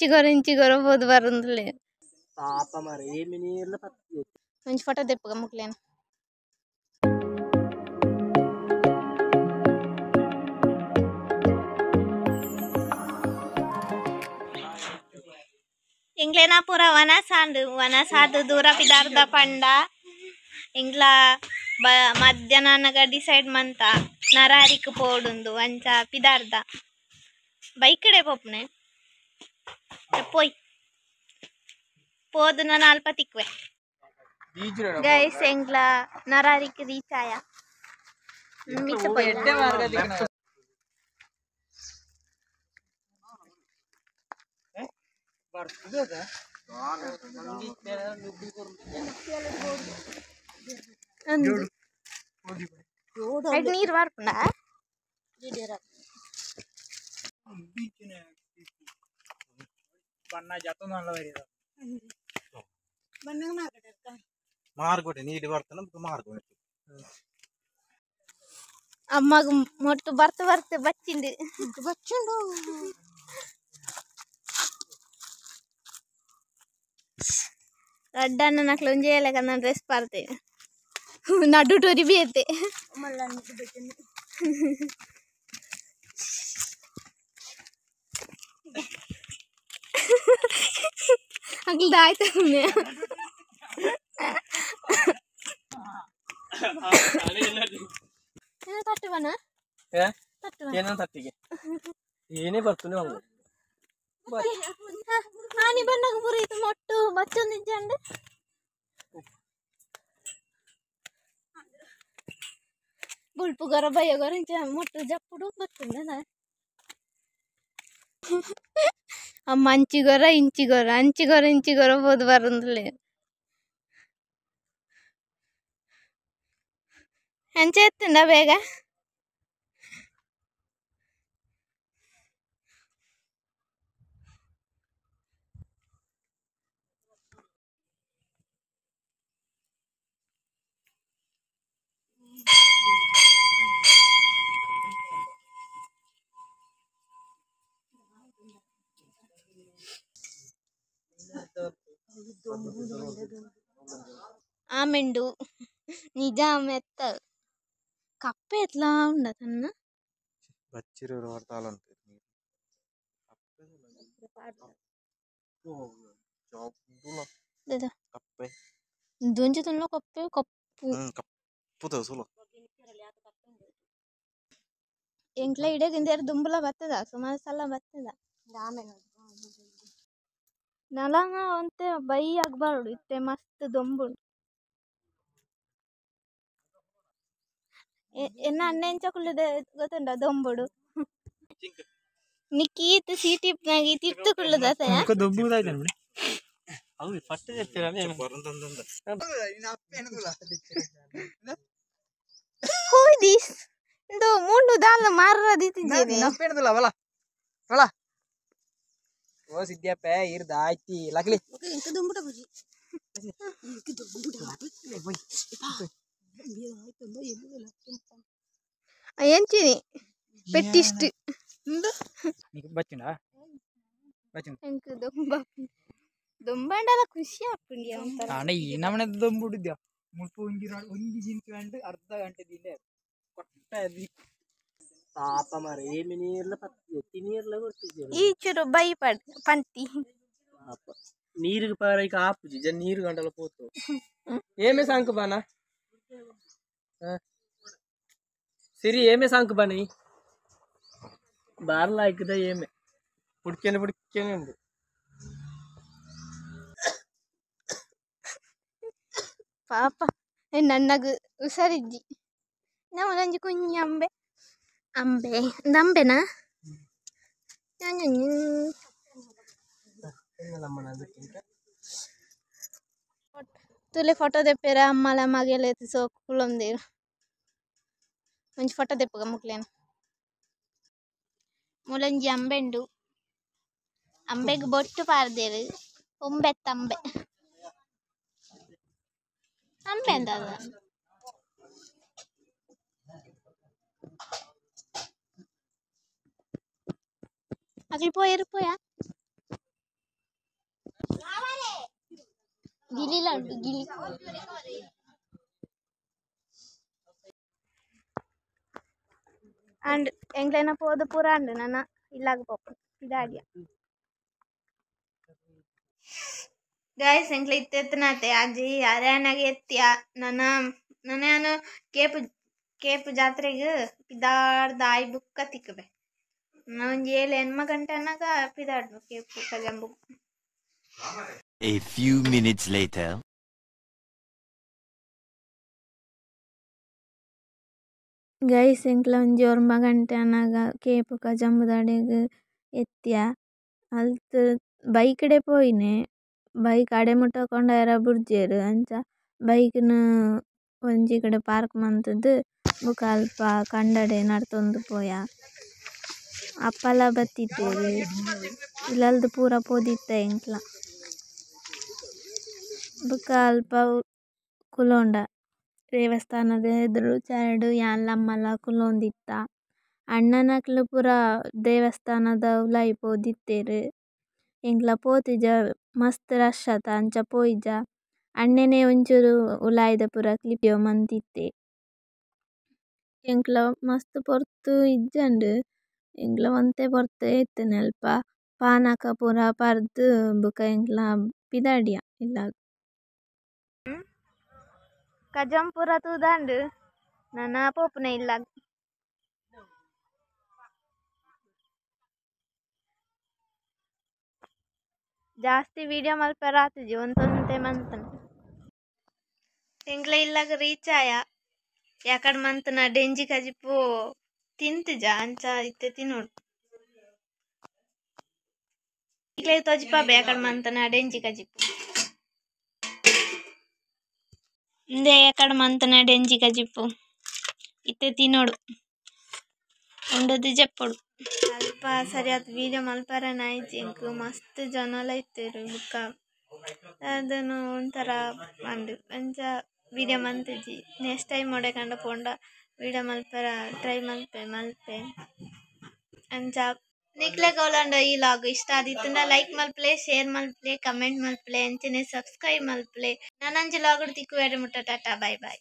ఇంಚಿగొర పోదు బరుందులే పాప మరి ఏమి నీళ్ళ మంచి ఫోటో తెప్పుగా ముక్లేను ಇಂಗ್ಲೇನಾಪುರ ವನಸಾದು ದೂರ ಪಿದಾರ್ದ ಪಂಡ ಇಂಗ್ಲ ಮಧ್ಯಾಹ್ನ ಡಿಸೈಡ್ ಮಂತ ನರಾರಿಕ್ ಪೋಡುಂದು ಅಂಚ ಪಿದಾರ್ದ ಬೈಕಡೆ ಪೋಪ್ನೆ ಪೋಯ್ పోదున 40 తిక్కువే గైస్ ఎంగ్ల నరారికి రీచ్ ఆయా మిచ్చపోయింది నీరు వాడుకుండా ಮಾರ್ಗೋಟೆ ನೀಡಿ ಬರ್ತನ ಮಾರ್ಗೋಟೆ అమ్మకు మొట్టు భర్త వచ్చింది వచ్చిండు రెడ్ అన్న నాకు లొంజ్ చేయలే కదా డ్రెస్ పడితే నడ్డు టొరిబి అయితే అక్కడ దాయితే ತಟ್ಟವನ ಏನಂತ ತಟ್ಟಿಗೆ ಏನೇ ಬರ್ತದೆ ಹಾನಿ ಬಂದಾಗ ಬರೀತು ಮೊಟ್ಟು ಬಚ್ಚೊಂದಿಜ್ಜಂಡು ಬುಲ್ಪು ಗೊರ ಬಯ್ಯ ಗೊರ ಮೊಟ್ಟು ಜಪ್ಪುಡು ಬರ್ತದ అమ్మ అంచిగొర ఇంచిగొర పోదు బరుందులే ఎంత చేస్తుందా బేగా ఆమెండు నిజం ఎత్త కప్ప ఎట్లా ఉండదు అన్న బచ్చిరు వాడతాలంటే కప్పే దుంచుతున్న కప్పే కప్పుతో సులో ಎಂಕ್ಲ ಇಡಗಿಂದ ದುಂಬುಲ ಬರ್ತದ ಸುಮಾರು ಸಲ ಬರ್ತದ ನಲಂಗ ಅಂತೆ ಬೈ ಆಗ್ಬಾರ್ದು ಇತ್ತೆ ಮಸ್ತ್ ದೊಂಬುಂಡು ಎನ್ನ ಅಣ್ಣೆಂಚಕುಳ್ಳದ ಗೊತ್ತುಂಡ ದೊಂಬುಡು ನಿಕ್ಕೀತ್ ಸೀಟಿಪ್ ನಾಗಿ ತಿರ್ತುಕುಳ್ಳದ ಸಯ ದೊಂಬುದಾಯ್ತು ನೋಡಿ ಅವು ಫಸ್ಟ್ చెప్తారని Who is this? Do mundu dal marra ditijene. ನಪ್ಪೇನದಲ್ಲ ವಲ ವಲ ಓ ಸಿದ್ಯಪ್ಪ ಇರ್ದ ಆಯ್ತಿ ಲಗ್ಲಿ ಇಂಕ ದುಂಬುಟ ಬುಜಿ ఏంటిది పెట్టిస్ట్ నీకు బచ్చిండా బచ్చింది ఇంక ದುಂಬಂಡಲ ಖುಷಿ ಆಗ್ತುಂಡಿ ಅಂತಾರ ಅಣ್ಣ ಈ ನಮ್ಮನೆ ದುಂಬುಡಿದ್ಯಾ ಮುಲ್ಪ ಒಂಗಿ ಜಿಂಕೆ ಅಂಡ್ ಅರ್ಧ ಗಂಟೆ ದಿಲ್ಲೇ ಕೊಟ್ಟದಿ ಪಾಪ ಮರೆ ಏಮಿ ನೀರ್ಲ ಎತ್ತಿ ನೀರ್ಲ ಕೊಟ್ಟಿದ್ದೆ ಈಚುರು ಬೈಪಡ್ ಪಂತಿ ಪಾಪ ನೀರಿಗೆ ಪಾರೈಕ ಆಪುಜಿ ಜನ ನೀರು ಗಂಟಲ ಪೋತು ಏಮೆ ಸಾಂಕು ಬಾನ ಸಿರಿ ಏಮೆ ಸಾಂಕು ಬಾನಿ ಬಾರ್ಲ ಆಯ್ಕದ ಏಮೆ ಪುಡ್ಕೇನೆ ಉಂಡು ಪಾಪ ನನ್ನಗು ಹುಷಾರಿಜ್ಜಿ ನಮ್ಮನಂಜಿ ಕುഞ്ഞി ಅಂಬೆನಾ ತುಲೆ ಫೋಟೋ ತೆಪ್ಪೇರ ಅಮ್ಮಲ ಮಗೆಲ್ಲ ಎತ್ತಿ ಸೋಕು ಕುಳೊಂದೇರು ಒಂಜಿ ಫೋಟೋ ತೆಪ್ಪಗ ಮುಕ್ಲೇನು ಮುಲಂಜಿ ಅಂಬೆಂಡು ಅಂಬೆಗ್ ಬೊಟ್ಟು ಪಾರ್ದೇರು ಒಂಬೆತ್ತ ಅಂಬೆ ಎಂತ ಅಗ್ಲಿ ಪೋಯಾ ಗಿಲಿಲ ಉಂಟು ಗಿಲಿ. ಅಂಡ್ ಎಂಗ್ಲೈನ ಪೋದು ಪೂರ ಅಂಡ್ ನನ್ನ ಇಲ್ಲಾಗ ಪೋಪು ಇದಾಡಿಯ ಗೈಸ್ ಎಂಗ್ಲ ಇತ್ತೆತ್ತನತೆ ಅಜ್ಜಿ ಅರ್ಯಾನಾಗೆ ಎತ್ತಿಯ ನಾನು ಕೇಪು ಜಾತ್ರೆಗೆ ಪಿದಾಡ್ದ ಆಯ್ ಬುಕ್ಕ ತಿಕ್ಕಬೆ ಒಂಜಿ 7 ಗಂಟೆ ಅನ್ನಗ ಪಿದಾಡ್ನು ಕೇಪು ಕಜಂಬು. A few minutes later. Guys ಎಂಕ್ಲ ಒಂಜಿ 9 ಗಂಟೆ ಅನ್ನಗ ಕೇಪು ಕಜಂಬುದಾಡೆಗ್ ಎತ್ತಿಯ ಅಲ್ತ್ ಬೈಕ್ಡೆ ಪೋಯಿನೆ. ಬೈಕ್ ಅಡೆ ಮುಟ್ಟಕೊಂಡ ಬುಡ್ಜೆರ್ ಅಂಚ ಬೈಕ್ನ್ ಒಂಜಿ ಕಡೆ ಪಾರ್ಕ್ ಮಂತುದು ಬೊಕ ಅಲ್ಪ ಕಂಡಡೆ ನಡ್ತೊಂದು ಪೋಯ. ಅಪ್ಪಲ ಬತ್ತಿತ್ತೇರ್ ಇಲ್ಲಲ್ದು ಪೂರ ಪೋದಿತ್ತ ಎಂಕ್ಲ ಬೊಕ ಅಲ್ಪ ಕುಲೋಂಡ ದೇವಸ್ಥಾನದ ಎದುರು ಚರಡು ಯಾನ್ಲ ಅಮ್ಮಲ ಕುಲೋಂದಿತ್ತ. ಅಣ್ಣನಕ್ಲ್ ಪೂರ ದೇವಸ್ಥಾನದ ಉಲಾಯಿ ಪೋದಿತ್ತೇರ್ ಎಂಕ್ಲ ಪೋತಿಜ ಮಸ್ತ್ ರಶ್ ಅತ ಅಂಚ ಪೋಯಿಜ ಅಣ್ಣೆನೆ ಒಂಚೂರು ಉಲಾಯಿದ ಪೂರ ಕ್ಲಿಪ್ ಮಂತಿತ್ತೆ. ಎಂಕ್ಲ ಮಸ್ತ್ ಪೊರ್ತು ಇಜ್ಜಂಡ್ ಎಂಕ್ಲ ಒಂತೆ ಪೊರ್ತು ಏತ್ತೆನೆ ಅಲ್ಪ ಪಾನಕ ಪೂರ ಪರ್ದ್ ಬೊಕ ಎಂಕ್ಲ ಪಿದಾಡಿಯ ಇಲ್ಲಾಗ್. ಕಜಂ ಪೂರ ತೂದಾಂಡ್ ನನ ಪೋಪುನ ಇಲ್ಲಾಗ್. ಜಾಸ್ತಿ ವಿಡಿಯೋ ಮಲ್ಪರ ಆತುಜಿ ಒಂತೊಂತೆ ಮಂತನ ಎಂಕ್ಲ ಇಲ್ಲಾಗ ರೀಚ್ ಆಯ ಯಾಕಡ್ ಮಂತನ ಡೆಂಜಿ ಕಜಿಪು ತಿಂತಿಜ ಅಂಚ ಇತ್ತೆ ತಿನ್ನೋಡು ಇಕ್ಲೆ ತೊಜಿಪಾಬೆ ಯಾಕಡ್ ಮಂತನ ಡೆಂಜಿ ಕಜಿಪು ಇಂದೆ ಯಾಕಡ್ ಮಂತನ ಡೆಂಜಿ ಕಜಿಪು ಇತ್ತೆ ತಿನ್ನೋಡು ಉಂಡದು ಜಪ್ಪೊಡು ಅಲ್ಪ ಸರಿಯಾದ ವಿಡಿಯೋ ಮಲ್ಪರನ ಆಯ್ತು ಎಂಕ್ ಮಸ್ತ್ ಜನಲ ಇತ್ತೇರು ಬುಕ್ಕ ಅದನ್ನು ಒಂಥರ ಅಂಡ್ ಅಂಚ ವಿಡಿಯೋ ಮಂತಿಜಿ ನೆಕ್ಸ್ಟ್ ಟೈಮ್ ಒಡೆ ಕಂಡ ಪೋಂಡ ವಿಡಿಯೋ ಮಲ್ಪರ ಟ್ರೈ ಮಲ್ಪೆ ಅಂಚ ನಿಕ್ಲೆ ಗೌಲಂಡ ಈ ಲಾಗ್ ಇಷ್ಟ ಆದಿತ್ತಂಡ ಲೈಕ್ ಮಲ್ಪಲೆ ಶೇರ್ ಮಲ್ಪಲೆ ಕಮೆಂಟ್ ಮಲ್ಪಲೆ ಅಂಚನೆ ಸಬ್ಸ್ಕ್ರೈಬ್ ಮಲ್ಪಲೆ ನನಂಜಿ ಲಾಗ್ ತಿಕ್ಕು ಮುಟ್ಟ ಟಾಟಾ ಬೈ ಬೈ.